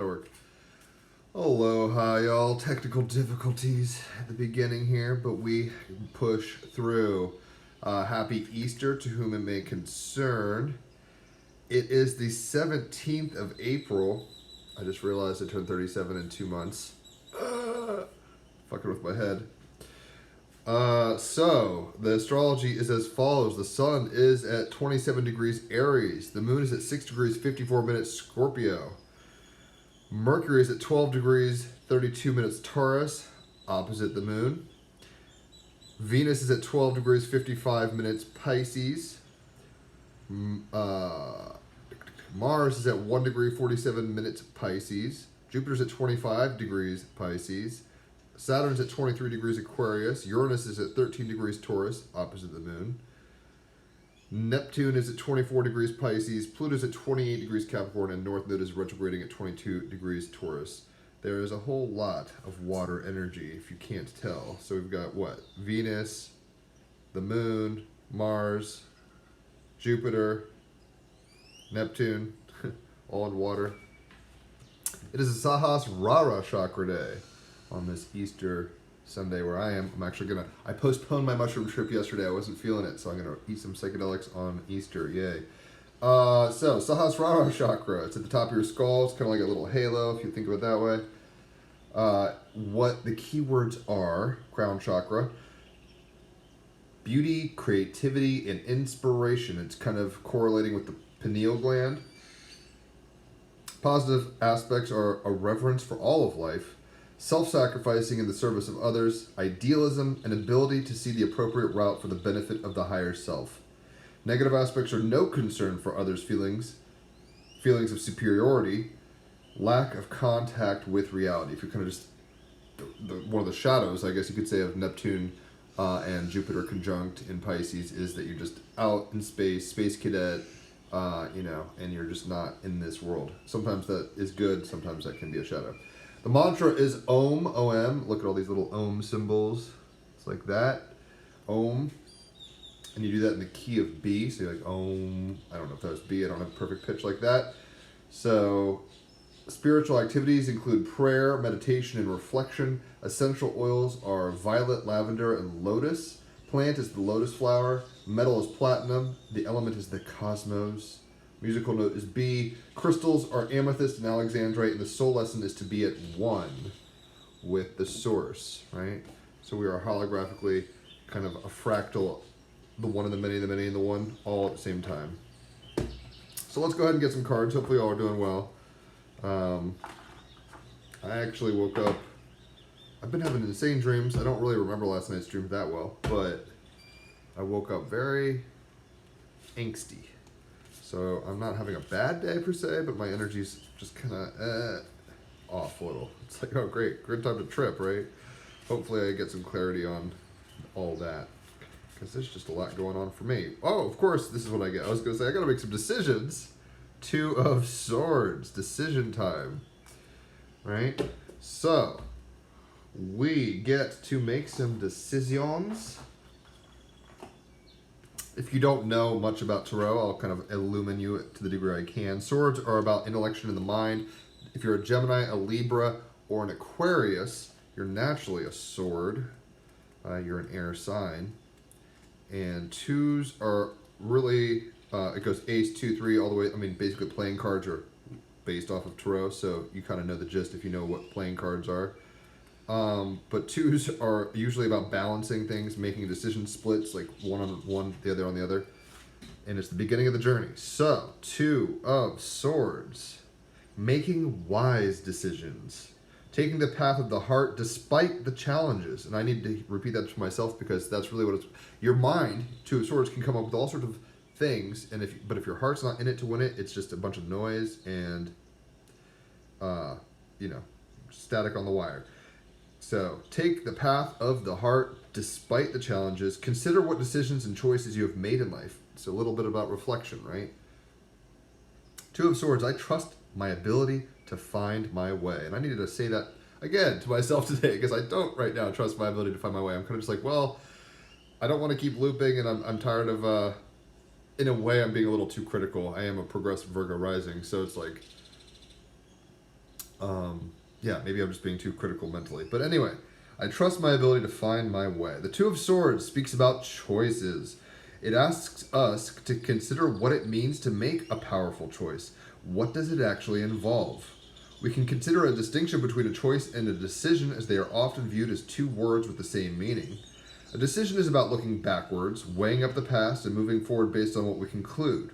That'll work. Aloha, y'all. Technical difficulties at the beginning here, but we push through. Happy Easter to whom it may concern. It is the 17th of April. I just realized I turned 37 in 2 months. Fucking with my head. So, the astrology is as follows. The sun is at 27 degrees Aries. The moon is at 6 degrees 54 minutes Scorpio. Mercury is at 12 degrees 32 minutes Taurus, opposite the moon. Venus is at 12 degrees 55 minutes Pisces. Mars is at 1 degree 47 minutes Pisces. Jupiter's at 25 degrees Pisces. Saturn's at 23 degrees Aquarius. Uranus is at 13 degrees Taurus, opposite the moon. Neptune is at 24 degrees Pisces. Pluto's at 28 degrees Capricorn, and North Node is retrograding at 22 degrees Taurus. There is a whole lot of water energy, if you can't tell. So we've got what? Venus, the moon, Mars, Jupiter, Neptune, all in water. It is a Sahasrara Chakra day on this Easter Sunday where I am. I postponed my mushroom trip yesterday. I wasn't feeling it, so I'm gonna eat some psychedelics on Easter. Yay. So Sahasrara Chakra. It's at the top of your skull. It's kind of like a little halo, if you think of it that way. What the keywords are: crown chakra, beauty, creativity, and inspiration. It's kind of correlating with the pineal gland. Positive aspects are a reverence for all of life, self-sacrificing in the service of others, idealism, and ability to see the appropriate route for the benefit of the higher self. Negative aspects are no concern for others' feelings of superiority, lack of contact with reality. If you're kind of just one of the shadows, I guess you could say, of Neptune and Jupiter conjunct in Pisces is that you're just out in space cadet, and you're just not in this world. Sometimes that is good, sometimes that can be a shadow. The mantra is Om, O-M. Look at all these little Om symbols. It's like that. Om. And you do that in the key of B. So you're like Om. I don't know if that was B. I don't have perfect pitch like that. So spiritual activities include prayer, meditation, and reflection. Essential oils are violet, lavender, and lotus. Plant is the lotus flower. Metal is platinum. The element is the cosmos. Musical note is B. Crystals are amethyst and alexandrite, and the soul lesson is to be at one with the source, right? So we are holographically kind of a fractal, the one and the many, and the one, all at the same time. So let's go ahead and get some cards. Hopefully all are doing well. I actually woke up, I've been having insane dreams. I don't really remember last night's dream that well, but I woke up very angsty. So I'm not having a bad day per se, but my energy's just kind of off a little. It's like, oh great, good time to trip, right? Hopefully I get some clarity on all that, because there's just a lot going on for me. Oh, of course, this is what I get. I was going to say, I got to make some decisions. 2 of Swords, decision time, right? So we get to make some decisions. If you don't know much about Tarot, I'll kind of illumine you to the degree I can. Swords are about intellection in the mind. If you're a Gemini, a Libra, or an Aquarius, you're naturally a sword. You're an air sign. And 2s are really, it goes ace, 2, 3, all the way. I mean, basically playing cards are based off of Tarot, so you kind of know the gist if you know what playing cards are. But 2s are usually about balancing things, making decision splits, like one on one, the other on the other. And it's the beginning of the journey. So, 2 of Swords. Making wise decisions. Taking the path of the heart despite the challenges. And I need to repeat that to myself because that's really what it's... Your mind, 2 of Swords, can come up with all sorts of things. And if your heart's not in it to win it, it's just a bunch of noise and, static on the wire. So, take the path of the heart despite the challenges. Consider what decisions and choices you have made in life. It's a little bit about reflection, right? 2 of Swords, I trust my ability to find my way. And I needed to say that again to myself today because I don't right now trust my ability to find my way. I'm kind of just like, well, I don't want to keep looping and I'm tired of, in a way, I'm being a little too critical. I am a progressive Virgo rising, so it's like, Yeah, maybe I'm just being too critical mentally. But anyway, I trust my ability to find my way. The Two of Swords speaks about choices. It asks us to consider what it means to make a powerful choice. What does it actually involve? We can consider a distinction between a choice and a decision, as they are often viewed as two words with the same meaning. A decision is about looking backwards, weighing up the past, and moving forward based on what we conclude.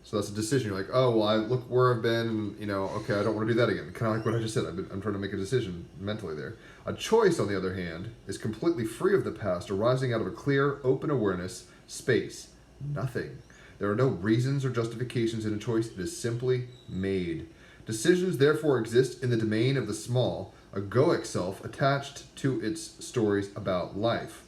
So that's a decision. You're like, oh, well, I look where I've been, and, you know, okay, I don't want to do that again. Kind of like what I just said. I'm trying to make a decision mentally there. A choice, on the other hand, is completely free of the past, arising out of a clear, open awareness, space, nothing. There are no reasons or justifications in a choice. It is simply made. Decisions, therefore, exist in the domain of the small, egoic self attached to its stories about life.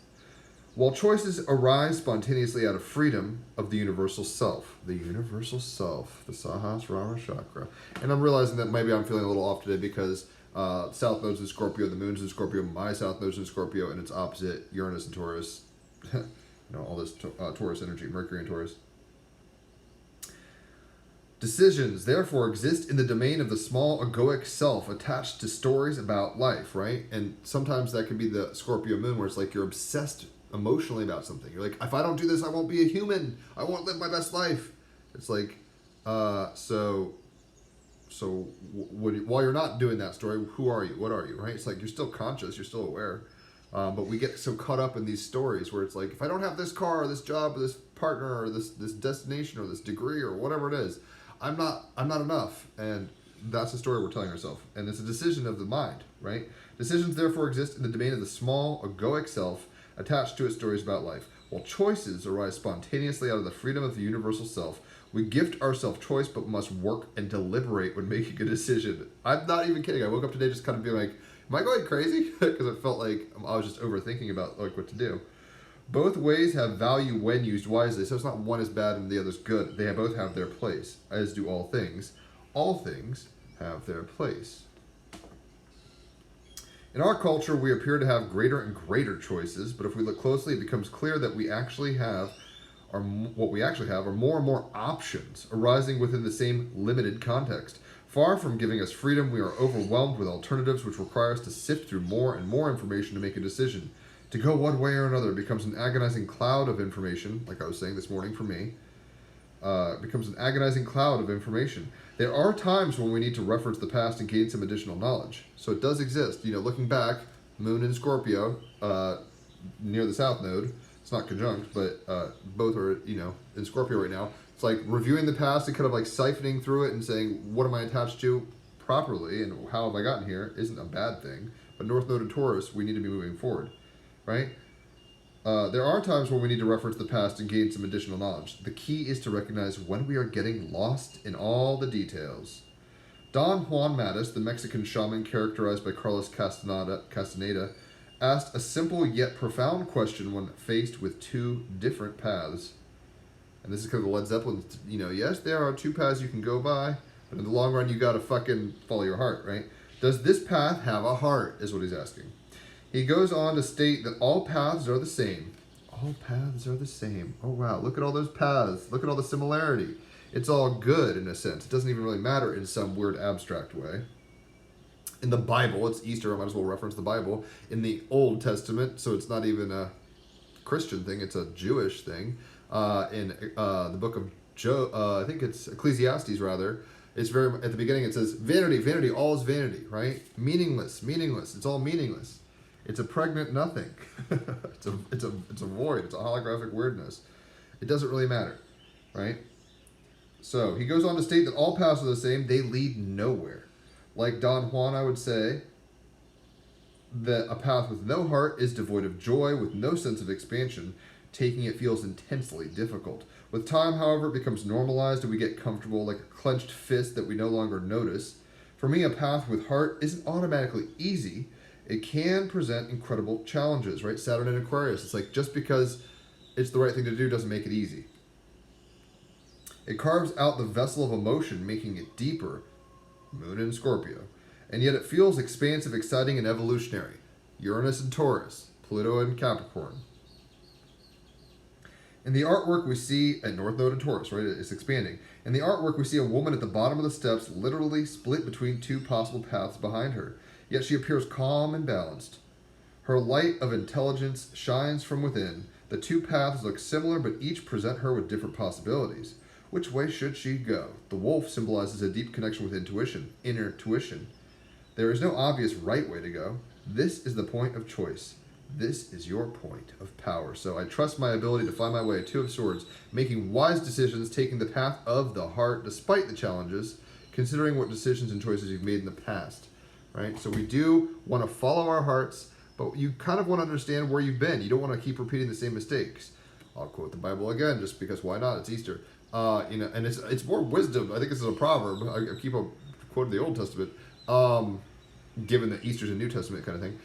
While choices arise spontaneously out of freedom of the universal self. The universal self, the Sahasrara Chakra. And I'm realizing that maybe I'm feeling a little off today because South Node's in Scorpio, the Moon's in Scorpio, my South Node's in Scorpio, and it's opposite Uranus and Taurus. You know, all this Taurus energy, Mercury and Taurus. Decisions, therefore, exist in the domain of the small egoic self attached to stories about life, right? And sometimes that can be the Scorpio Moon where it's like you're obsessed emotionally about something. You're like, if I don't do this, I won't be a human. I won't live my best life. It's like, while you're not doing that story, who are you? What are you, right? It's like you're still conscious, you're still aware. But we get so caught up in these stories where it's like, if I don't have this car or this job or this partner or this destination or this degree or whatever it is, I'm not enough. And that's the story we're telling ourselves. And it's a decision of the mind, right? Decisions therefore exist in the domain of the small egoic self attached to its stories about life. While choices arise spontaneously out of the freedom of the universal self, we gift ourselves choice but must work and deliberate when making a decision. I'm not even kidding. I woke up today just kind of being like, am I going crazy? Because it felt like I was just overthinking about like what to do. Both ways have value when used wisely, so it's not one is bad and the other's good. They both have their place, as do all things. All things have their place. In our culture, we appear to have greater and greater choices, but if we look closely, it becomes clear that what we actually have are more and more options arising within the same limited context. Far from giving us freedom, we are overwhelmed with alternatives which require us to sift through more and more information to make a decision. To go one way or another becomes an agonizing cloud of information, like I was saying this morning for me. Becomes an agonizing cloud of information. There are times when we need to reference the past and gain some additional knowledge. So it does exist. You know, looking back, Moon in Scorpio, near the South Node. It's not conjunct, but both are, you know, in Scorpio right now. It's like reviewing the past and kind of like siphoning through it and saying, what am I attached to properly and how have I gotten here isn't a bad thing. But North Node and Taurus, we need to be moving forward, right? There are times when we need to reference the past and gain some additional knowledge. The key is to recognize when we are getting lost in all the details. Don Juan Matus, the Mexican shaman characterized by Carlos Castaneda, asked a simple yet profound question when faced with two different paths. And this is kind of the Led Zeppelin, you know, yes, there are two paths you can go by, but in the long run, you got to fucking follow your heart, right? Does this path have a heart, is what he's asking. He goes on to state that all paths are the same. All paths are the same. Oh, wow. Look at all those paths. Look at all the similarity. It's all good in a sense. It doesn't even really matter in some weird abstract way. In the Bible, it's Easter. I might as well reference the Bible. In the Old Testament, so it's not even a Christian thing. It's a Jewish thing. In the book of I think it's Ecclesiastes, rather. It's very, at the beginning it says, vanity, vanity, all is vanity, right? Meaningless, meaningless. It's all meaningless. It's a pregnant nothing. it's a void. It's a holographic weirdness. It doesn't really matter, right? So he goes on to state that all paths are the same. They lead nowhere. Like Don Juan, I would say that a path with no heart is devoid of joy, with no sense of expansion. Taking it feels intensely difficult. With time, however, it becomes normalized and we get comfortable, like a clenched fist that we no longer notice. For me, a path with heart isn't automatically easy. It can present incredible challenges, right? Saturn and Aquarius. It's like just because it's the right thing to do doesn't make it easy. It carves out the vessel of emotion, making it deeper. Moon in Scorpio. And yet it feels expansive, exciting, and evolutionary. Uranus and Taurus. Pluto and Capricorn. In the artwork we see at North Node and Taurus, right? It's expanding. In the artwork we see a woman at the bottom of the steps, literally split between two possible paths behind her. Yet she appears calm and balanced. Her light of intelligence shines from within. The two paths look similar, but each present her with different possibilities. Which way should she go? The wolf symbolizes a deep connection with intuition, inner tuition. There is no obvious right way to go. This is the point of choice. This is your point of power. So I trust my ability to find my way. Two of Swords, making wise decisions, taking the path of the heart despite the challenges, considering what decisions and choices you've made in the past. Right? So we do want to follow our hearts, but you kind of want to understand where you've been. You don't want to keep repeating the same mistakes. I'll quote the Bible again, just because why not? It's Easter. And it's more wisdom. I think this is a proverb. I keep on quoting the Old Testament, given that Easter's a New Testament kind of thing.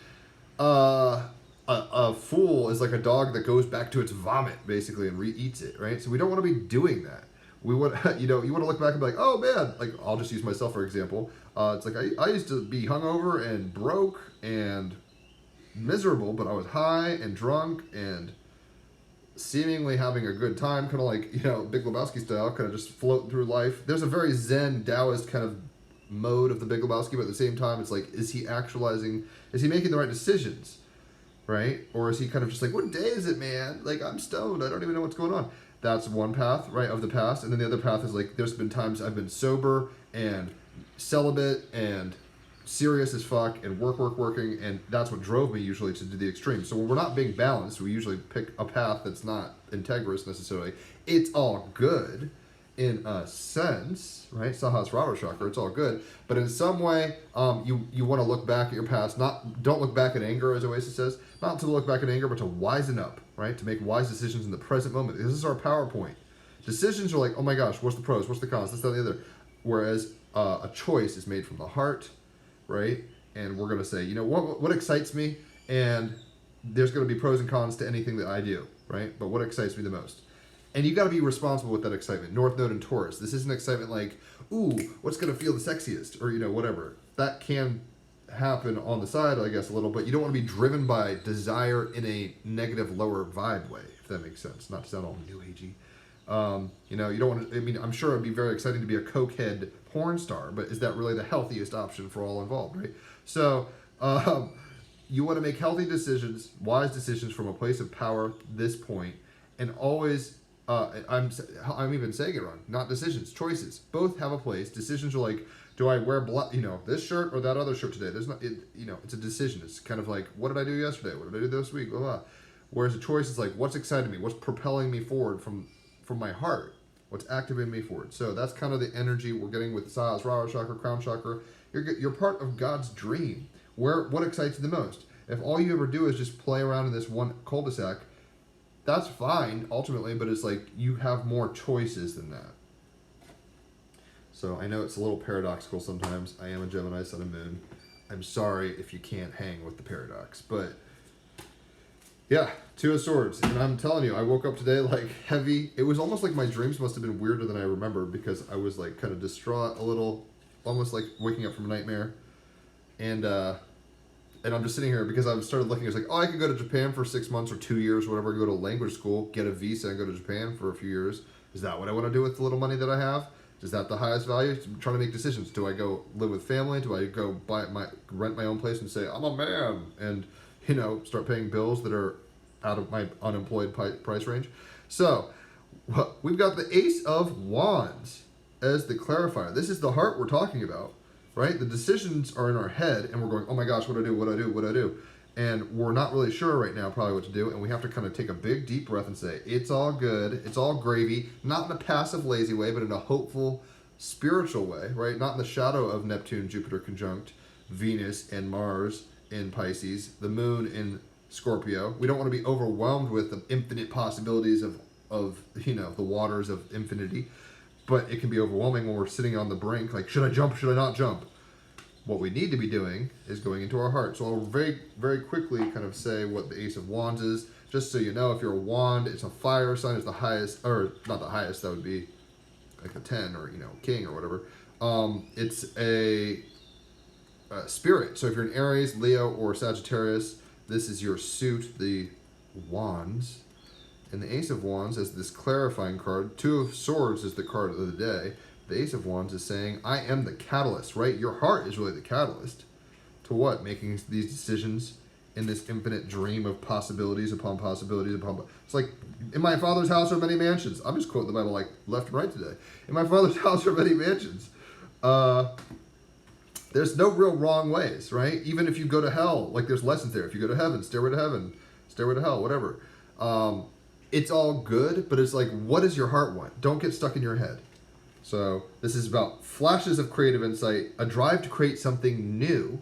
A fool is like a dog that goes back to its vomit, basically, and re-eats it, right? So we don't want to be doing that. We want, you want to look back and be like, oh man, like I'll just use myself for example. It's like I used to be hungover and broke and miserable, but I was high and drunk and seemingly having a good time, kind of like, Big Lebowski style, kind of just floating through life. There's a very Zen Taoist kind of mode of the Big Lebowski, but at the same time, it's like, is he making the right decisions, right? Or is he kind of just like, what day is it, man? Like, I'm stoned, I don't even know what's going on. That's one path, right, of the past. And then the other path is like, there's been times I've been sober and celibate and serious as fuck and working, and that's what drove me usually to do the extreme. So when we're not being balanced, we usually pick a path that's not integrous necessarily. It's all good in a sense, right? Sahasrara Chakra, it's all good. But in some way, you want to look back at your past. Don't look back in anger, as Oasis says. Not to look back in anger, but to wisen up, right? To make wise decisions in the present moment. This is our PowerPoint. Decisions are like, oh my gosh, what's the pros, what's the cons, this, that, and the other. Whereas a choice is made from the heart, right? And we're going to say, what excites me? And there's going to be pros and cons to anything that I do, right? But what excites me the most? And you got to be responsible with that excitement. North Node and Taurus. This isn't excitement like, ooh, what's going to feel the sexiest? Or, whatever. That can happen on the side, I guess, a little, but you don't want to be driven by desire in a negative, lower vibe way, if that makes sense. Not to sound all new agey. You don't want to, I'm sure it'd be very exciting to be a cokehead porn star, but is that really the healthiest option for all involved, right? So, you want to make healthy decisions, wise decisions from a place of power, this point, and always, I'm even saying it wrong, not decisions, choices. Both have a place. Decisions are like, do I wear this shirt or that other shirt today? There's not, it's a decision. It's kind of like, what did I do yesterday? What did I do this week? Blah, blah. Whereas a choice is like, what's exciting me? What's propelling me forward from my heart? What's activating me forward? So that's kind of the energy we're getting with the Sahasrara Chakra, Crown Chakra. You're part of God's dream. What excites you the most? If all you ever do is just play around in this one cul-de-sac, that's fine, ultimately, but it's like you have more choices than that. So I know it's a little paradoxical sometimes. I am a Gemini, Sun and Moon. I'm sorry if you can't hang with the paradox, but yeah, Two of Swords. And I'm telling you, I woke up today like heavy. It was almost like my dreams must have been weirder than I remember, because I was like kind of distraught a little, almost like waking up from a nightmare. And I'm just sitting here because I've started looking. It's like, oh, I could go to Japan for 6 months or 2 years, whatever, go to language school, get a visa, and go to Japan for a few years. Is that what I want to do with the little money that I have? Is that the highest value? I'm trying to make decisions. Do I go live with family? Do I go rent my own place and say, I'm a man, and, start paying bills that are out of my unemployed price range? So, we've got the Ace of Wands as the clarifier. This is the heart we're talking about, right? The decisions are in our head, and we're going, oh my gosh, what do I do? And we're not really sure right now probably what to do, and we have to kind of take a big, deep breath and say, it's all good, it's all gravy, not in a passive, lazy way, but in a hopeful, spiritual way, right? Not in the shadow of Neptune, Jupiter conjunct Venus and Mars in Pisces, the moon in Scorpio. We don't want to be overwhelmed with the infinite possibilities of the waters of infinity, but it can be overwhelming when we're sitting on the brink, like, should I jump, should I not jump? What we need to be doing is going into our heart. So I'll very, very quickly kind of say what the Ace of Wands is, just so you know. If you're a wand, it's a fire sign, it's the highest, or not the highest, that would be like a 10 or, king or whatever. It's a spirit. So if you're an Aries, Leo, or Sagittarius, this is your suit, the wands. And the Ace of Wands is this clarifying card. Two of Swords is the card of the day. The Ace of Wands is saying, I am the catalyst, right? Your heart is really the catalyst. To what? Making these decisions in this infinite dream of possibilities upon possibilities upon... It's like, in my father's house are many mansions. I'm just quoting the Bible like left and right today. In my father's house are many mansions. There's no real wrong ways, right? Even if you go to hell, like there's lessons there. If you go to heaven, stairway to heaven, stairway to hell, whatever. It's all good, but it's like, what does your heart want? Don't get stuck in your head. So this is about flashes of creative insight, a drive to create something new,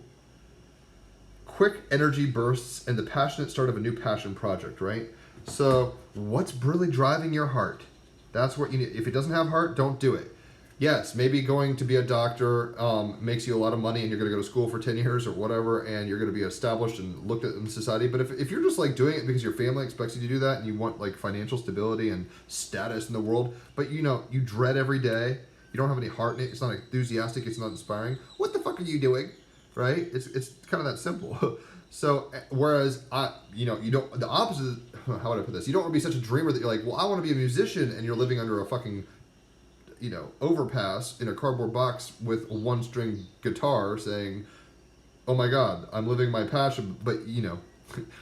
quick energy bursts, and the passionate start of a new passion project, right? So what's really driving your heart? That's what you need. If it doesn't have heart, don't do it. Yes, maybe going to be a doctor makes you a lot of money and you're going to go to school for 10 years or whatever and you're going to be established and looked at in society. But if you're just like doing it because your family expects you to do that and you want like financial stability and status in the world, but you know, you dread every day, you don't have any heart in it, it's not enthusiastic, it's not inspiring, what the fuck are you doing? Right? It's kind of that simple. So, whereas, you don't, the opposite, how would I put this? You don't want to be such a dreamer that you're like, well, I want to be a musician and you're living under a fucking, overpass in a cardboard box with a one-string guitar saying, oh my God, I'm living my passion, but,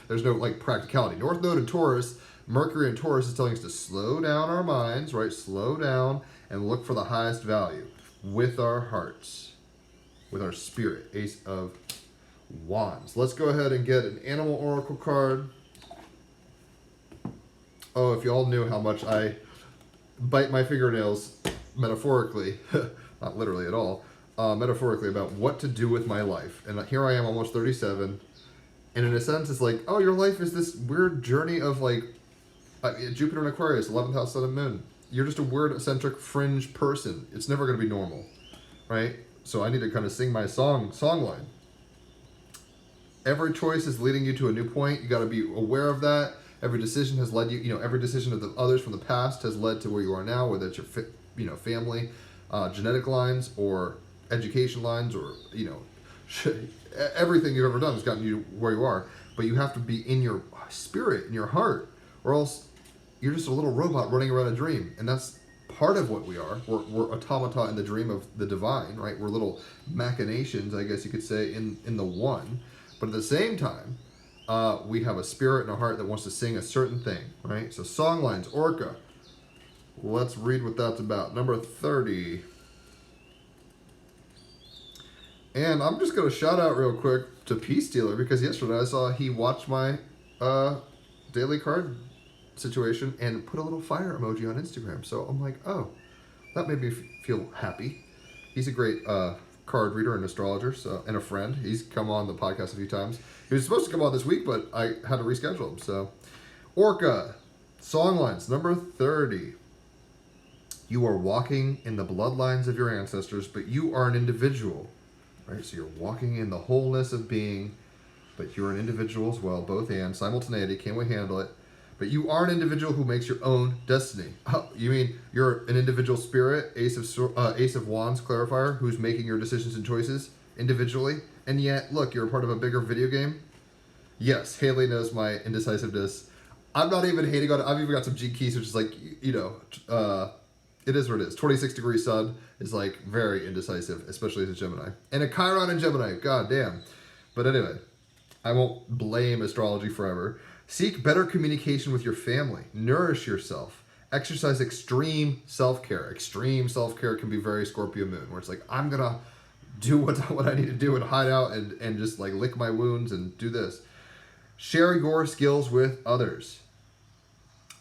there's no, like, practicality. North Node and Taurus, Mercury and Taurus is telling us to slow down our minds, right? Slow down and look for the highest value with our hearts, with our spirit. Ace of Wands. Let's go ahead and get an animal oracle card. Oh, if you all knew how much I bite my fingernails metaphorically, not literally at all, metaphorically about what to do with my life. And here I am almost 37. And in a sense, it's like, oh, your life is this weird journey of like Jupiter and Aquarius, 11th house, sun and moon. You're just a weird, eccentric, fringe person. It's never going to be normal, right? So I need to kind of sing my song line. Every choice is leading you to a new point. You got to be aware of that. Every decision has led you, every decision of the others from the past has led to where you are now, whether it's your family, genetic lines or education lines or, everything you've ever done has gotten you where you are. But you have to be in your spirit, in your heart, or else you're just a little robot running around a dream. And that's part of what we are. We're automata in the dream of the divine, right? We're little machinations, I guess you could say, in the one. But at the same time, we have a spirit and a heart that wants to sing a certain thing, right? So songlines, Orca. Let's read what that's about. Number 30. And I'm just going to shout out real quick to Peace Dealer because yesterday I saw he watched my daily card situation and put a little fire emoji on Instagram. So I'm like, oh, that made me feel happy. He's a great card reader and astrologer, and a friend. He's come on the podcast a few times. He was supposed to come on this week, but I had to reschedule him. So, Orca, songlines, number 30. You are walking in the bloodlines of your ancestors, but you are an individual, right? So you're walking in the wholeness of being, but you're an individual as well, both and, simultaneity, can we handle it? But you are an individual who makes your own destiny. Oh, you mean you're an individual spirit, Ace of Wands clarifier, who's making your decisions and choices individually, and yet, look, you're a part of a bigger video game? Yes, Haley knows my indecisiveness. I'm not even hating on it. I've even got some G keys, which is like, it is what it is. 26 degree sun is like very indecisive, especially as a Gemini. And a Chiron in Gemini, god damn. But anyway, I won't blame astrology forever. Seek better communication with your family. Nourish yourself. Exercise extreme self-care. Extreme self-care can be very Scorpio moon, where it's like, I'm going to do what I need to do and hide out and just like lick my wounds and do this. Share your skills with others.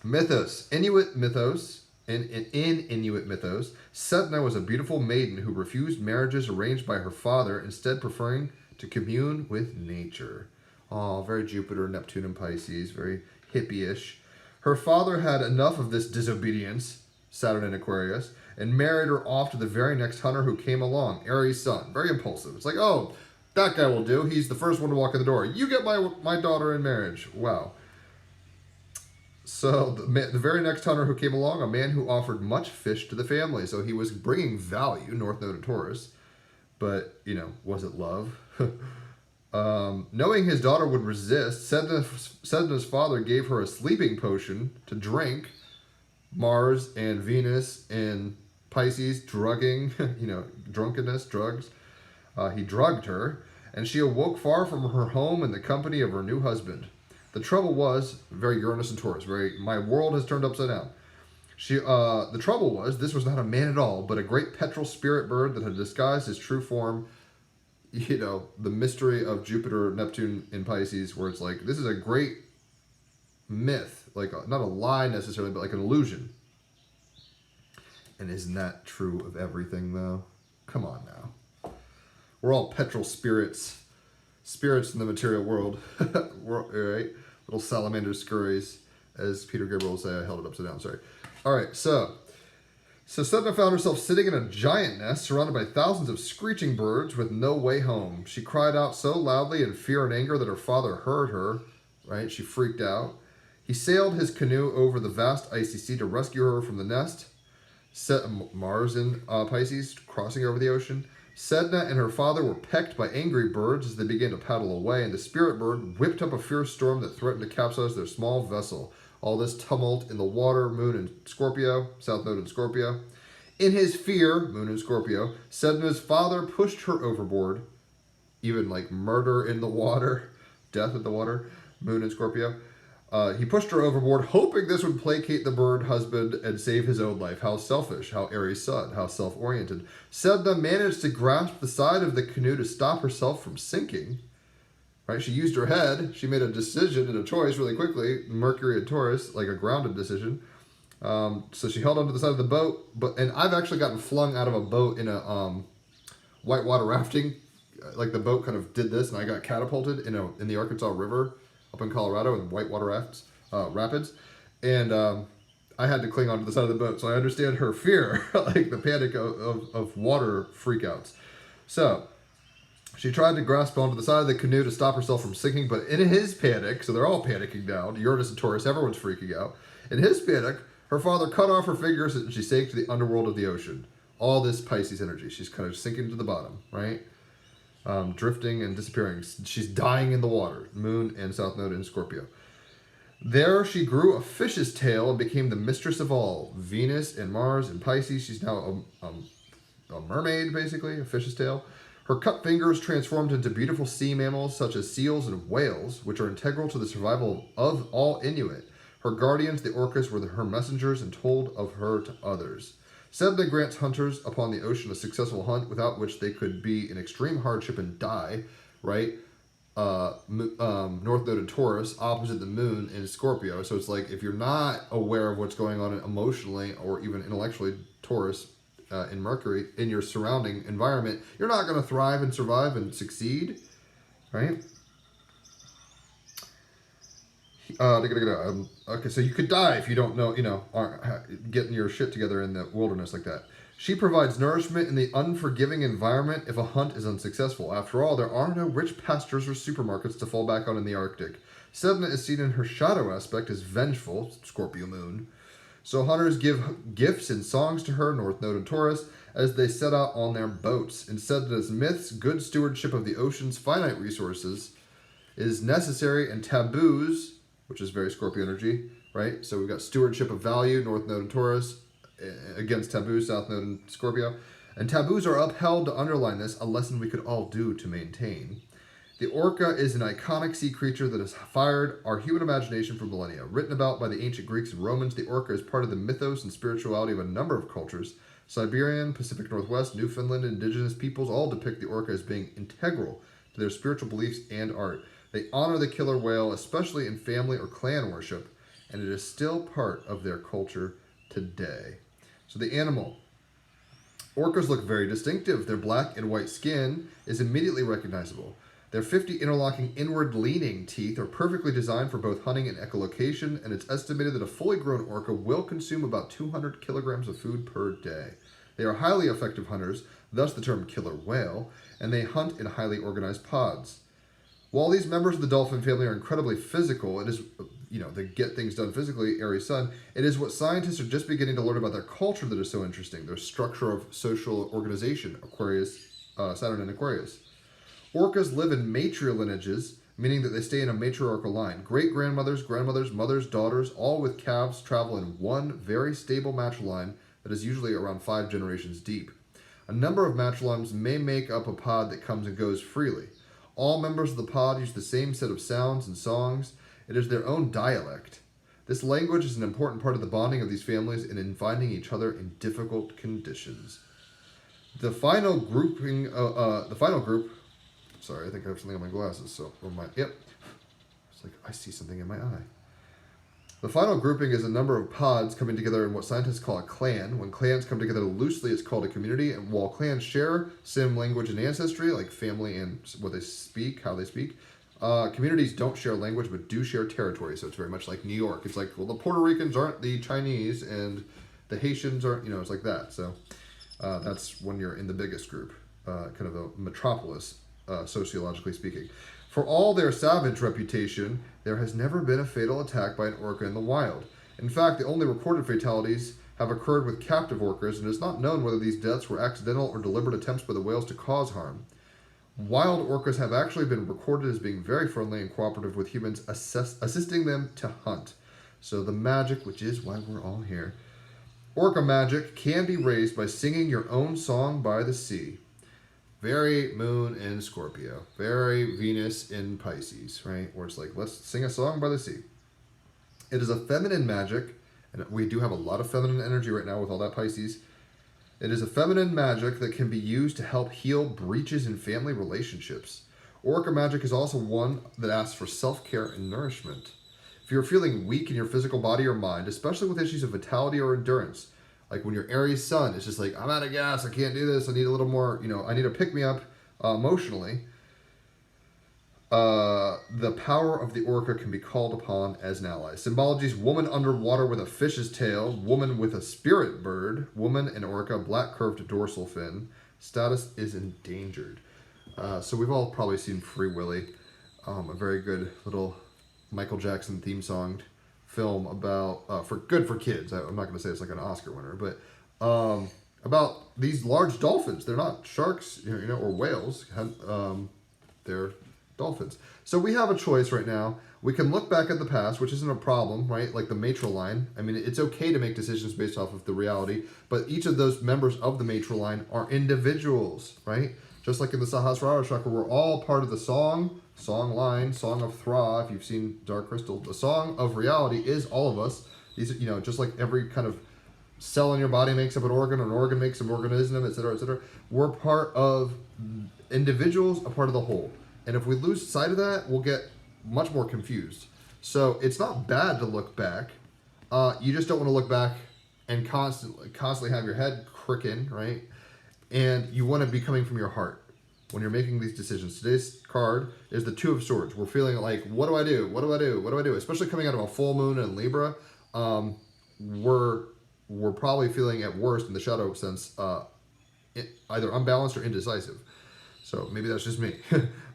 Mythos. Inuit mythos. In Inuit mythos, Setna was a beautiful maiden who refused marriages arranged by her father, instead preferring to commune with nature. Oh, very Jupiter, Neptune, and Pisces, very hippie-ish. Her father had enough of this disobedience, Saturn and Aquarius, and married her off to the very next hunter who came along, Aries' son. Very impulsive. It's like, oh, that guy will do. He's the first one to walk in the door. You get my daughter in marriage. Wow. So the very next hunter who came along, a man who offered much fish to the family. So he was bringing value, North Node and Taurus. But, was it love? Knowing his daughter would resist, Sedna's father gave her a sleeping potion to drink. Mars and Venus and Pisces, drugging, drunkenness, drugs. He drugged her, and she awoke far from her home in the company of her new husband. The trouble was, very Uranus and Taurus, my world has turned upside down. The trouble was, this was not a man at all, but a great petrel spirit bird that had disguised his true form. The mystery of Jupiter, Neptune in Pisces, where it's like, this is a great myth, like not a lie necessarily, but like an illusion. And isn't that true of everything, though? Come on now. We're all petrel spirits in the material world. Right? Little salamander scurries, as Peter Gabriel will say. I held it upside down, sorry. All right, so Sedna found herself sitting in a giant nest surrounded by thousands of screeching birds with no way home. She cried out so loudly in fear and anger that her father heard her, right? She freaked out. He sailed his canoe over the vast icy sea to rescue her from the nest. Mars in Pisces, crossing over the ocean. Sedna and her father were pecked by angry birds as they began to paddle away, and the spirit bird whipped up a fierce storm that threatened to capsize their small vessel. All this tumult in the water, moon in Scorpio, south node in Scorpio. In his fear, moon in Scorpio, Sedna's father pushed her overboard. Even like murder in the water, death in the water, moon in Scorpio. He pushed her overboard, hoping this would placate the bird husband and save his own life. How selfish, how Aries sun, how self-oriented. Sedna managed to grasp the side of the canoe to stop herself from sinking. Right? She used her head. She made a decision and a choice really quickly. Mercury and Taurus, like a grounded decision. So she held onto the side of the boat. And I've actually gotten flung out of a boat in a whitewater rafting. Like the boat kind of did this, and I got catapulted in the Arkansas River up in Colorado in whitewater rapids. And I had to cling onto the side of the boat. So I understand her fear, like the panic of water freakouts. So she tried to grasp onto the side of the canoe to stop herself from sinking, but in his panic, so they're all panicking now, Uranus and Taurus, everyone's freaking out. In his panic, her father cut off her fingers and she sank to the underworld of the ocean. All this Pisces energy. She's kind of sinking to the bottom, right? Drifting and disappearing. She's dying in the water. Moon and South Node in Scorpio. There she grew a fish's tail and became the mistress of all. Venus and Mars and Pisces. She's now a mermaid, basically, a fish's tail. Her cut fingers transformed into beautiful sea mammals such as seals and whales, which are integral to the survival of all Inuit. Her guardians, the orcas, were her messengers and told of her to others. Sedna grants hunters upon the ocean a successful hunt, without which they could be in extreme hardship and die, right? North Node in Taurus, opposite the moon in Scorpio. So it's like, if you're not aware of what's going on emotionally or even intellectually, Taurus, in Mercury, in your surrounding environment, you're not going to thrive and survive and succeed, right? Okay, so you could die if you don't know, aren't getting your shit together in the wilderness like that. She provides nourishment in the unforgiving environment if a hunt is unsuccessful. After all, there are no rich pastures or supermarkets to fall back on in the Arctic. Sedna is seen in her shadow aspect as vengeful, Scorpio moon. So hunters give gifts and songs to her, North Node and Taurus, as they set out on their boats. In Sedna's myths, good stewardship of the ocean's finite resources is necessary, and taboos, which is very Scorpio energy, right? So we've got stewardship of value, North Node and Taurus, against taboos, South Node and Scorpio. And taboos are upheld to underline this, a lesson we could all do to maintain. The orca is an iconic sea creature that has fired our human imagination for millennia. Written about by the ancient Greeks and Romans, the orca is part of the mythos and spirituality of a number of cultures. Siberian, Pacific Northwest, Newfoundland, indigenous peoples all depict the orca as being integral to their spiritual beliefs and art. They honor the killer whale, especially in family or clan worship, and it is still part of their culture today. So the animal. Orcas look very distinctive. Their black and white skin is immediately recognizable. Their 50 interlocking inward-leaning teeth are perfectly designed for both hunting and echolocation, and it's estimated that a fully grown orca will consume about 200 kilograms of food per day. They are highly effective hunters, thus the term killer whale, and they hunt in highly organized pods. While these members of the dolphin family are incredibly physical, it is, they get things done physically, Aries sun, it is what scientists are just beginning to learn about their culture that is so interesting, their structure of social organization, Aquarius, Saturn and Aquarius. Orcas live in matrilineages, meaning that they stay in a matriarchal line. Great-grandmothers, grandmothers, mothers, daughters, all with calves, travel in one very stable matriline that is usually around 5 generations deep. A number of matrilines may make up a pod that comes and goes freely. All members of the pod use the same set of sounds and songs. It is their own dialect. This language is an important part of the bonding of these families and in finding each other in difficult conditions. The final group. Sorry, I think I have something on my glasses. Yep. It's like I see something in my eye. The final grouping is a number of pods coming together in what scientists call a clan. When clans come together loosely, it's called a community. And while clans share same language and ancestry, like family and what they speak, how they speak, communities don't share language but do share territory. So it's very much like New York. It's like, well, the Puerto Ricans aren't the Chinese and the Haitians aren't, it's like that. So that's when you're in the biggest group, kind of a metropolis, sociologically speaking. For all their savage reputation, there has never been a fatal attack by an orca in the wild. In fact, the only recorded fatalities have occurred with captive orcas, and it is not known whether these deaths were accidental or deliberate attempts by the whales to cause harm. Wild orcas have actually been recorded as being very friendly and cooperative with humans, assisting them to hunt. So the magic, which is why we're all here. Orca magic can be raised by singing your own song by the sea. Very Moon in Scorpio. Very Venus in Pisces, right? Where it's like, let's sing a song by the sea. It is a feminine magic, and we do have a lot of feminine energy right now with all that Pisces. It is a feminine magic that can be used to help heal breaches in family relationships. Orca magic is also one that asks for self-care and nourishment. If you're feeling weak in your physical body or mind, especially with issues of vitality or endurance, like when your Aries sun is just like, I'm out of gas, I can't do this, I need a little more, I need to pick me up emotionally. The power of the orca can be called upon as an ally. Symbologies: woman underwater with a fish's tail, woman with a spirit bird, woman and orca, black curved dorsal fin. Status is endangered. So we've all probably seen Free Willy, a very good little Michael Jackson theme song film about for kids. I'm not going to say it's like an Oscar winner, but about these large dolphins. They're not sharks, or whales. They're dolphins. So we have a choice right now. We can look back at the past, which isn't a problem, right? Like the matriline. I mean, it's okay to make decisions based off of the reality, but each of those members of the matriline are individuals, right? Just like in the Sahasrara Chakra, we're all part of the song line, Song of Thra, if you've seen Dark Crystal. The song of reality is all of us. These, just like every kind of cell in your body makes up an organ makes an organism, etc., etc. We're part of individuals, a part of the whole. And if we lose sight of that, we'll get much more confused. So it's not bad to look back. You just don't want to look back and constantly have your head cricking, right? And you want to be coming from your heart when you're making these decisions. Today's card is the Two of Swords. We're feeling like, what do I do? What do I do? What do I do? Especially coming out of a full moon in Libra, we're probably feeling at worst in the shadow sense, either unbalanced or indecisive. So maybe that's just me.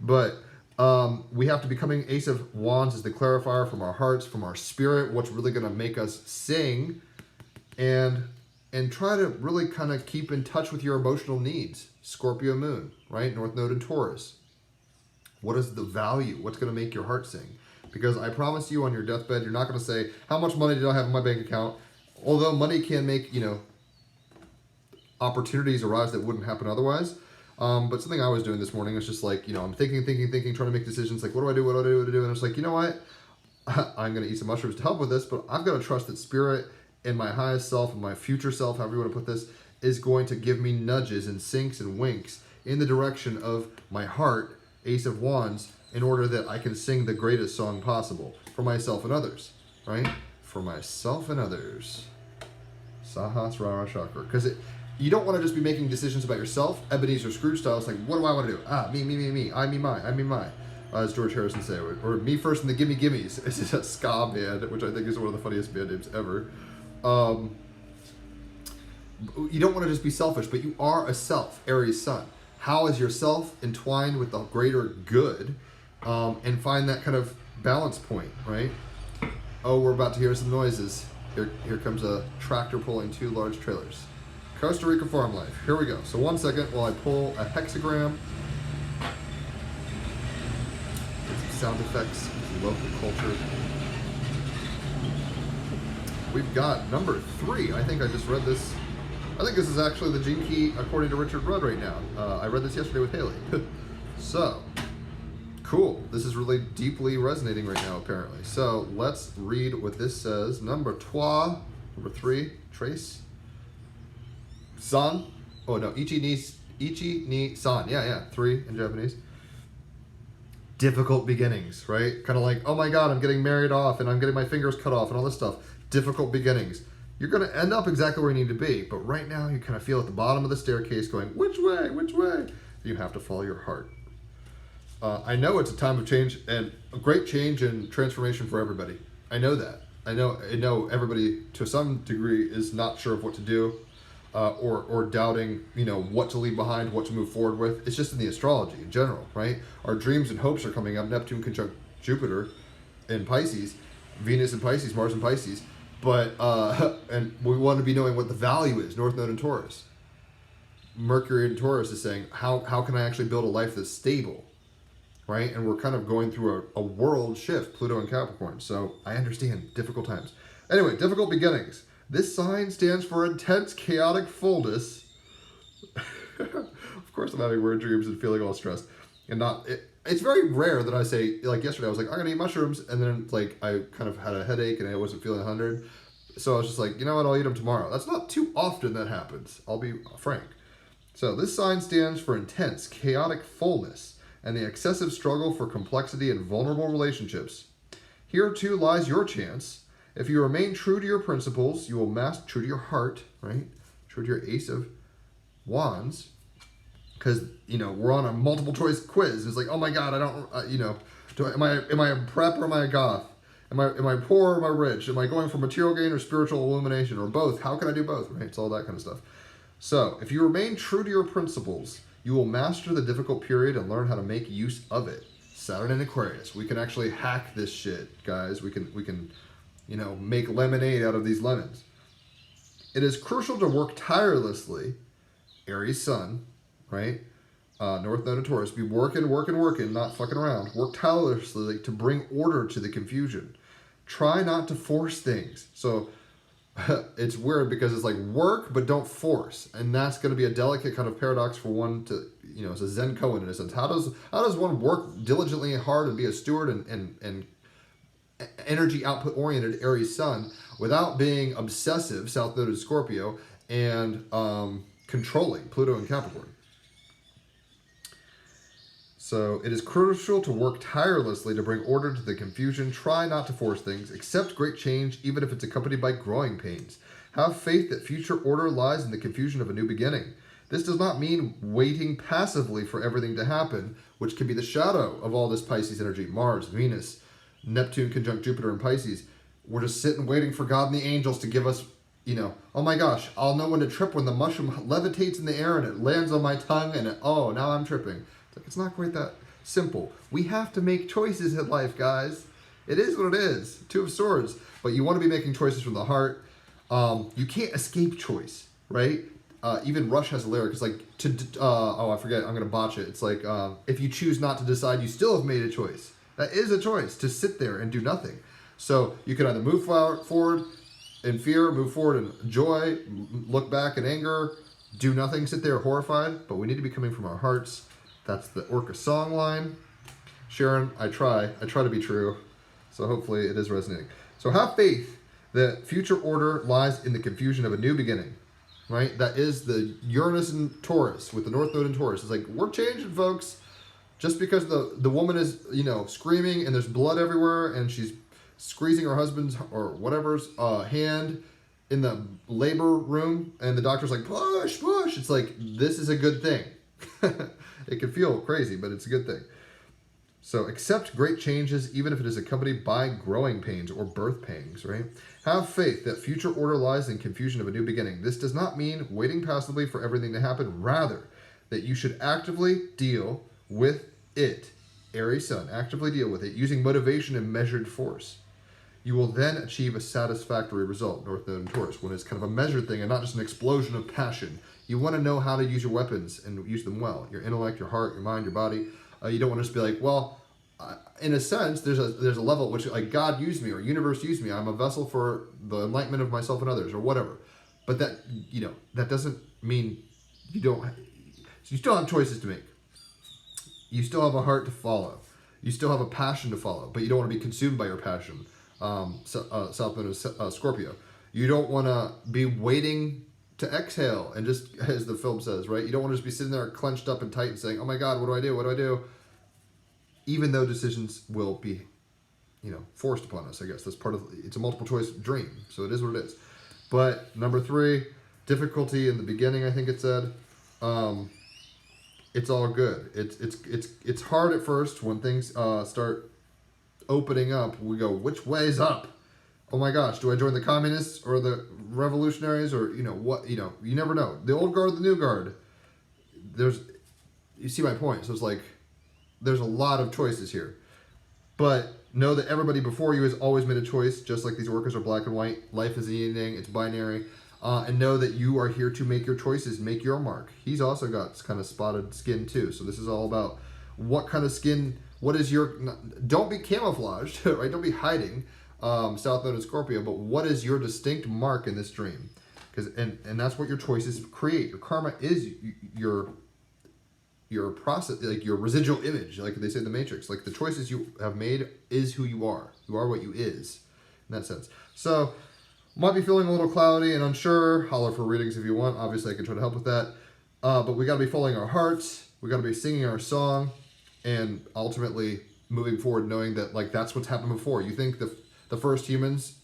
But we have to be coming Ace of Wands as the clarifier from our hearts, from our spirit, what's really going to make us sing, and try to really kind of keep in touch with your emotional needs. Scorpio moon, right? North node in Taurus. What is the value? What's going to make your heart sing? Because I promise you on your deathbed, you're not going to say, how much money did I have in my bank account? Although money can make, opportunities arise that wouldn't happen otherwise. But something I was doing this morning is just like, I'm thinking, trying to make decisions. Like, what do I do? And it's like, you know what? I'm going to eat some mushrooms to help with this, but I've got to trust that spirit and my highest self and my future self, however you want to put this, is going to give me nudges and sinks and winks in the direction of my heart, Ace of Wands, in order that I can sing the greatest song possible for myself and others, right? For myself and others. Sahasrara Chakra. Because you don't want to just be making decisions about yourself, Ebenezer Scrooge style. It's like, what do I want to do? Me. I, me, my. As George Harrison say, or me first and the gimme gimmes. This is a ska band, which I think is one of the funniest band names ever. You don't want to just be selfish, but you are a self, Aries sun. How is yourself entwined with the greater good, and find that kind of balance point, right? Oh, we're about to hear some noises. Here comes a tractor pulling 2 large trailers. Costa Rica farm life. Here we go. So 1 second while I pull a hexagram. sound effects, local culture. We've got number 3. I think I just read this. I think this is actually the gene key according to Richard Rudd right now. I read this yesterday with Haley. So, cool. This is really deeply resonating right now, apparently. So, let's read what this says. Number 3, trace. San. Oh, no. Ichi ni san. Yeah. 3 in Japanese. Difficult beginnings, right? Kind of like, oh my God, I'm getting married off and I'm getting my fingers cut off and all this stuff. Difficult beginnings. You're going to end up exactly where you need to be. But right now, you kind of feel at the bottom of the staircase going, which way? Which way? You have to follow your heart. I know it's a time of change and a great change and transformation for everybody. I know that. I know everybody to some degree is not sure of what to do or doubting, what to leave behind, what to move forward with. It's just in the astrology in general, right? Our dreams and hopes are coming up. Neptune conjunct Jupiter in Pisces, Venus in Pisces, Mars in Pisces. But, and we want to be knowing what the value is, North Node in Taurus. Mercury in Taurus is saying, how can I actually build a life that's stable? Right? And we're kind of going through a world shift, Pluto and Capricorn. So I understand, difficult times. Anyway, difficult beginnings. This sign stands for intense chaotic fullness. Of course I'm having weird dreams and feeling all stressed. And it's very rare that I say, like yesterday, I was like, I'm going to eat mushrooms. And then like I kind of had a headache and I wasn't feeling 100. So I was just like, you know what, I'll eat them tomorrow. That's not too often that happens. I'll be frank. So this sign stands for intense chaotic fullness and the excessive struggle for complexity and vulnerable relationships. Here too lies your chance. If you remain true to your principles, you will master, true to your heart, right? True to your Ace of Wands. Because, we're on a multiple choice quiz. It's like, oh my God, I don't, am I a prep or am I a goth? Am I poor or am I rich? Am I going for material gain or spiritual illumination or both? How can I do both, right? It's all that kind of stuff. So if you remain true to your principles, you will master the difficult period and learn how to make use of it. Saturn and Aquarius. We can actually hack this shit, guys. We can, make lemonade out of these lemons. It is crucial to work tirelessly. Aries Sun, right? North Node of Taurus. Be working, not fucking around. Work tirelessly to bring order to the confusion. Try not to force things. So it's weird because it's like work, but don't force. And that's going to be a delicate kind of paradox for one to, it's a Zen koan in a sense. How does one work diligently and hard and be a steward and energy output oriented Aries Sun without being obsessive, South Node of Scorpio, and controlling Pluto and Capricorn? So it is crucial to work tirelessly to bring order to the confusion. Try not to force things. Accept great change, even if it's accompanied by growing pains. Have faith that future order lies in the confusion of a new beginning. This does not mean waiting passively for everything to happen, which can be the shadow of all this Pisces energy. Mars, Venus, Neptune conjunct Jupiter in Pisces. We're just sitting waiting for God and the angels to give us, oh my gosh, I'll know when to trip when the mushroom levitates in the air and it lands on my tongue and now I'm tripping. It's not quite that simple. We have to make choices in life, guys. It is what it is. 2 of Swords. But you want to be making choices from the heart. You can't escape choice, right? Even Rush has a lyric. It's like, I forget. I'm going to botch it. It's like, if you choose not to decide, you still have made a choice. That is a choice, to sit there and do nothing. So you can either move forward in fear, move forward in joy, look back in anger, do nothing, sit there horrified. But we need to be coming from our hearts. That's the Orca song line. Sharon, I try to be true. So hopefully it is resonating. So have faith that future order lies in the confusion of a new beginning, right? That is the Uranus and Taurus with the North Node in Taurus. It's like, we're changing, folks. Just because the woman is, screaming and there's blood everywhere and she's squeezing her husband's or whatever's hand in the labor room and the doctor's like, push. It's like, this is a good thing. It can feel crazy, but it's a good thing. So accept great changes, even if it is accompanied by growing pains or birth pangs, right? Have faith that future order lies in confusion of a new beginning. This does not mean waiting passively for everything to happen. Rather, that you should actively deal with it. Aries Sun, actively deal with it, using motivation and measured force. You will then achieve a satisfactory result, North Node and Taurus, when it's kind of a measured thing and not just an explosion of passion. You want to know how to use your weapons and use them well. Your intellect, your heart, your mind, your body. You don't want to just be like, well, in a sense, there's a level at which like God used me or universe used me. I'm a vessel for the enlightenment of myself and others or whatever. But that, that doesn't mean you don't. You still have choices to make. You still have a heart to follow. You still have a passion to follow, but you don't want to be consumed by your passion. South Node is Scorpio. You don't want to be waiting to exhale and just, as the film says, right? You don't want to just be sitting there clenched up and tight and saying, "Oh my God, what do I do? What do I do?" Even though decisions will be, forced upon us. I guess that's part of it's a multiple choice dream, so it is what it is. But number 3, difficulty in the beginning. I think it said. It's all good. It's hard at first when things start opening up. We go, which way's up? Oh my gosh, do I join the communists or the revolutionaries or what? You never know. The old guard, the new guard. You see my point. So it's like there's a lot of choices here, but know that everybody before you has always made a choice. Just like these orcas are black and white. Life is a yin and yang. It's binary. And know that you are here to make your choices, make your mark. He's also got kind of spotted skin too. So this is all about what kind of skin, what is your, don't be camouflaged, right? Don't be hiding, South Node and Scorpio, but what is your distinct mark in this dream? And that's what your choices create. Your karma is your process, like your residual image, like they say in the Matrix. Like the choices you have made is who you are. You are what you is, in that sense. So, might be feeling a little cloudy and unsure. Holler for readings if you want. Obviously, I can try to help with that. But we got to be following our hearts. We got to be singing our song, and ultimately moving forward, knowing that like that's what's happened before. You think the first humans?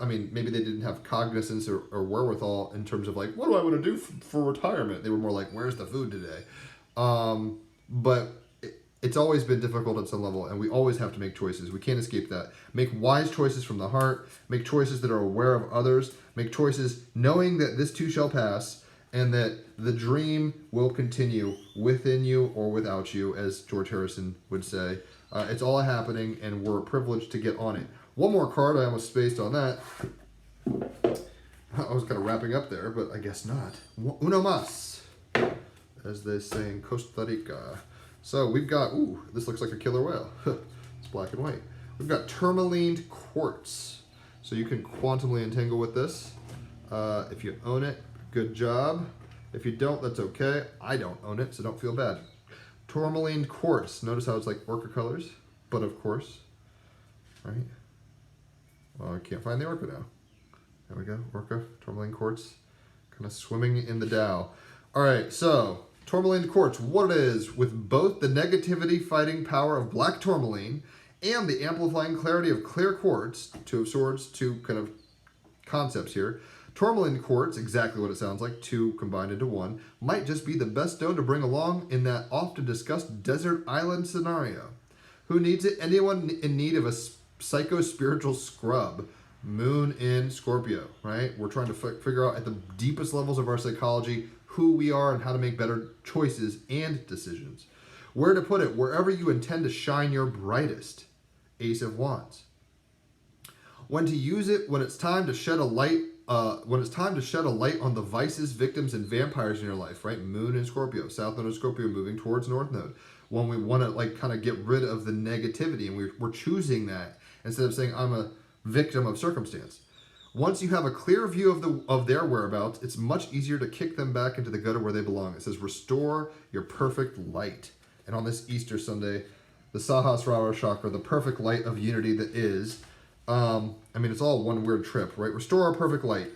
Maybe they didn't have cognizance or wherewithal in terms of like, what do I want to do for retirement? They were more like, where's the food today? But it's always been difficult at some level, and we always have to make choices. We can't escape that. Make wise choices from the heart. Make choices that are aware of others. Make choices knowing that this too shall pass, and that the dream will continue within you or without you, as George Harrison would say. It's all happening, and we're privileged to get on it. One more card. I almost spaced on that. I was kind of wrapping up there, but I guess not. Uno más, as they say in Costa Rica. So we've got, this looks like a killer whale. It's black and white. We've got Tourmaline Quartz. So you can quantumly entangle with this. If you own it, good job. If you don't, that's okay. I don't own it, so don't feel bad. Tourmaline Quartz. Notice how it's like orca colors, but of course, right? Well, I can't find the orca now. There we go, orca, Tourmaline Quartz, kind of swimming in the Tao. All right, so Tourmaline Quartz, what it is, with both the negativity fighting power of black tourmaline and the amplifying clarity of clear quartz, 2 of swords, 2 kind of concepts here. Tourmaline Quartz, exactly what it sounds like, 2 combined into 1, might just be the best stone to bring along in that often discussed desert island scenario. Who needs it? Anyone in need of a psycho-spiritual scrub. Moon in Scorpio, right? We're trying to figure out at the deepest levels of our psychology who we are and how to make better choices and decisions. Where to put it? Wherever you intend to shine your brightest. Ace of Wands. When to use it? When it's time to shed a light. When it's time to shed a light on the vices, victims, and vampires in your life, right? Moon in Scorpio, South Node of Scorpio, moving towards North Node. When we want to like kind of get rid of the negativity, and we're choosing that instead of saying I'm a victim of circumstance. Once you have a clear view of their whereabouts, it's much easier to kick them back into the gutter where they belong. It says, restore your perfect light. And on this Easter Sunday, the Sahasrara Chakra, the perfect light of unity that is, it's all one weird trip, right? Restore our perfect light.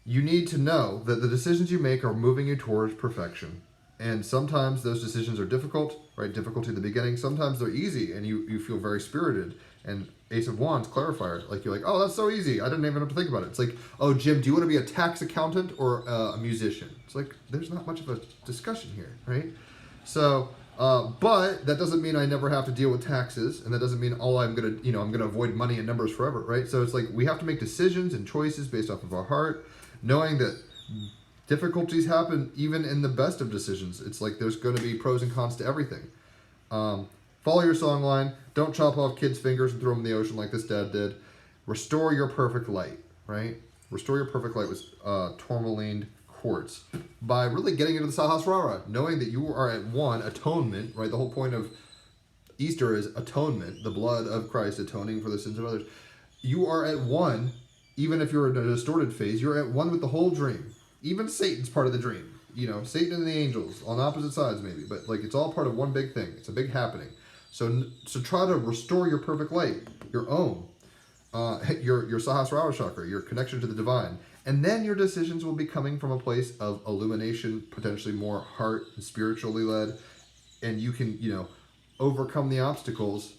You need to know that the decisions you make are moving you towards perfection. And sometimes those decisions are difficult, right? Difficulty in the beginning. Sometimes they're easy and you feel very spirited. And Ace of Wands, clarifier, like you're like, oh, that's so easy. I didn't even have to think about it. It's like, oh, Jim, do you want to be a tax accountant or a musician? It's like, there's not much of a discussion here, right? So, but that doesn't mean I never have to deal with taxes. And that doesn't mean, I'm going to avoid money and numbers forever, right? So it's like, we have to make decisions and choices based off of our heart, knowing that difficulties happen even in the best of decisions. It's like, there's going to be pros and cons to everything. Follow your song line. Don't chop off kids' fingers and throw them in the ocean like this dad did. Restore your perfect light, right? Restore your perfect light with Tourmaline Quartz by really getting into the Sahasrara, knowing that you are at one, atonement, right? The whole point of Easter is atonement, the blood of Christ atoning for the sins of others. You are at one, even if you're in a distorted phase, you're at one with the whole dream. Even Satan's part of the dream. You know, Satan and the angels on opposite sides maybe, but like it's all part of one big thing. It's a big happening. So try to restore your perfect light, your own, your Sahasrara Chakra, your connection to the divine. And then your decisions will be coming from a place of illumination, potentially more heart and spiritually led. And you can, you know, overcome the obstacles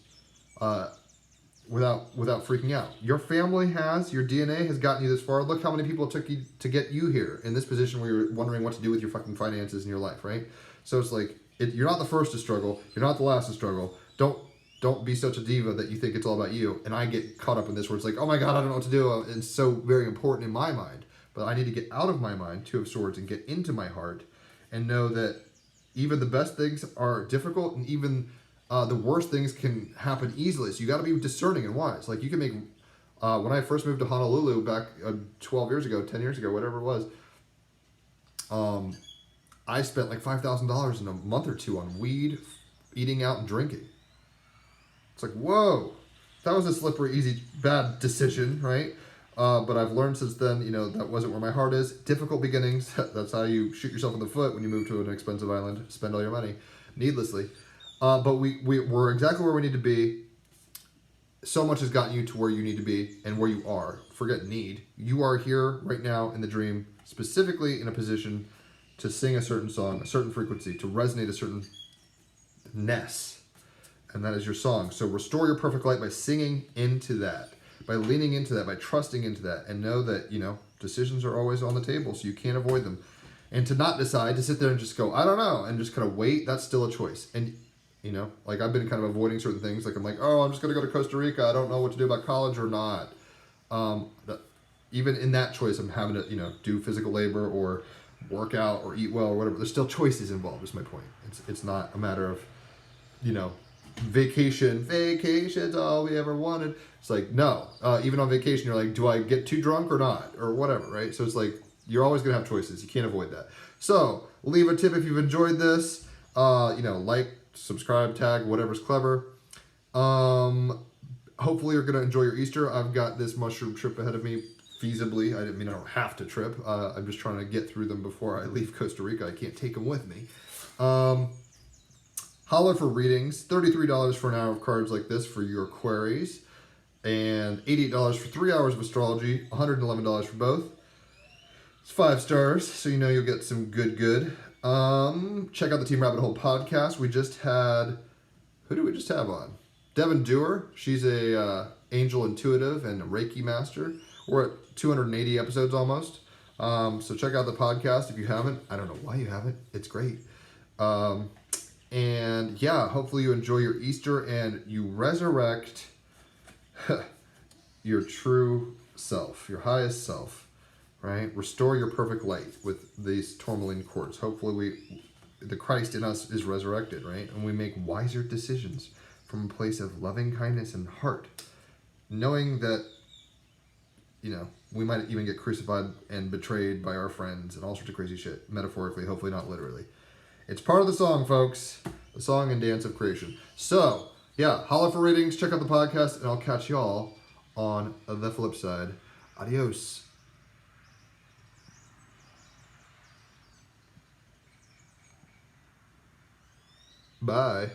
without freaking out. Your family has, your DNA has gotten you this far. Look how many people it took you to get you here in this position where you're wondering what to do with your fucking finances in your life, right? So it's like, you're not the first to struggle. You're not the last to struggle. Don't be such a diva that you think it's all about you. And I get caught up in this where it's like, oh my God, I don't know what to do. It's so very important in my mind. But I need to get out of my mind, Two of Swords, and get into my heart and know that even the best things are difficult, and even the worst things can happen easily. So you got to be discerning and wise. Like you can make, when I first moved to Honolulu back 12 years ago, 10 years ago, whatever it was, I spent like $5,000 in a month or two on weed, eating out, and drinking. It's like, whoa, that was a slippery, easy, bad decision, right? But I've learned since then, you know, that wasn't where my heart is. Difficult beginnings. That's how you shoot yourself in the foot when you move to an expensive island, spend all your money needlessly. But we're exactly where we need to be. So much has gotten you to where you need to be and where you are. Forget need. You are here right now in the dream, specifically in a position to sing a certain song, a certain frequency, to resonate a certain ness. And that is your song. So restore your perfect light by singing into that, by leaning into that, by trusting into that, and know that, you know, decisions are always on the table, so you can't avoid them. And to not decide, to sit there and just go, I don't know, and just kind of wait, that's still a choice. And, you know, like I've been kind of avoiding certain things. Like I'm like, oh, I'm just going to go to Costa Rica. I don't know what to do about college or not. Even in that choice, I'm having to, you know, do physical labor or work out or eat well or whatever. There's still choices involved, is my point. It's not a matter of, you know, vacation's all we ever wanted. It's like, no, even on vacation, you're like, do I get too drunk or not? Or whatever, right? So it's like, you're always going to have choices. You can't avoid that. So leave a tip if you've enjoyed this. You know, like, subscribe, tag, whatever's clever. Hopefully you're going to enjoy your Easter. I've got this mushroom trip ahead of me, feasibly. I don't have to trip. I'm just trying to get through them before I leave Costa Rica. I can't take them with me. Holler for readings, $33 for an hour of cards like this for your queries, and $88 for 3 hours of astrology, $111 for both. It's 5 stars, so you know you'll get some good. Check out the Team Rabbit Hole podcast. We just had, who do we just have on? Devin Dewar. She's a angel intuitive and a Reiki master. We're at 280 episodes almost. So check out the podcast if you haven't. I don't know why you haven't. It's great. And yeah, hopefully you enjoy your Easter and you resurrect your true self, your highest self, right? Restore your perfect light with these Tourmaline Quartz. Hopefully the Christ in us is resurrected, right? And we make wiser decisions from a place of loving kindness and heart, knowing that, you know, we might even get crucified and betrayed by our friends and all sorts of crazy shit, metaphorically, hopefully not literally. It's part of the song, folks. The song and dance of creation. So, yeah, holler for ratings, check out the podcast, and I'll catch y'all on the flip side. Adios. Bye.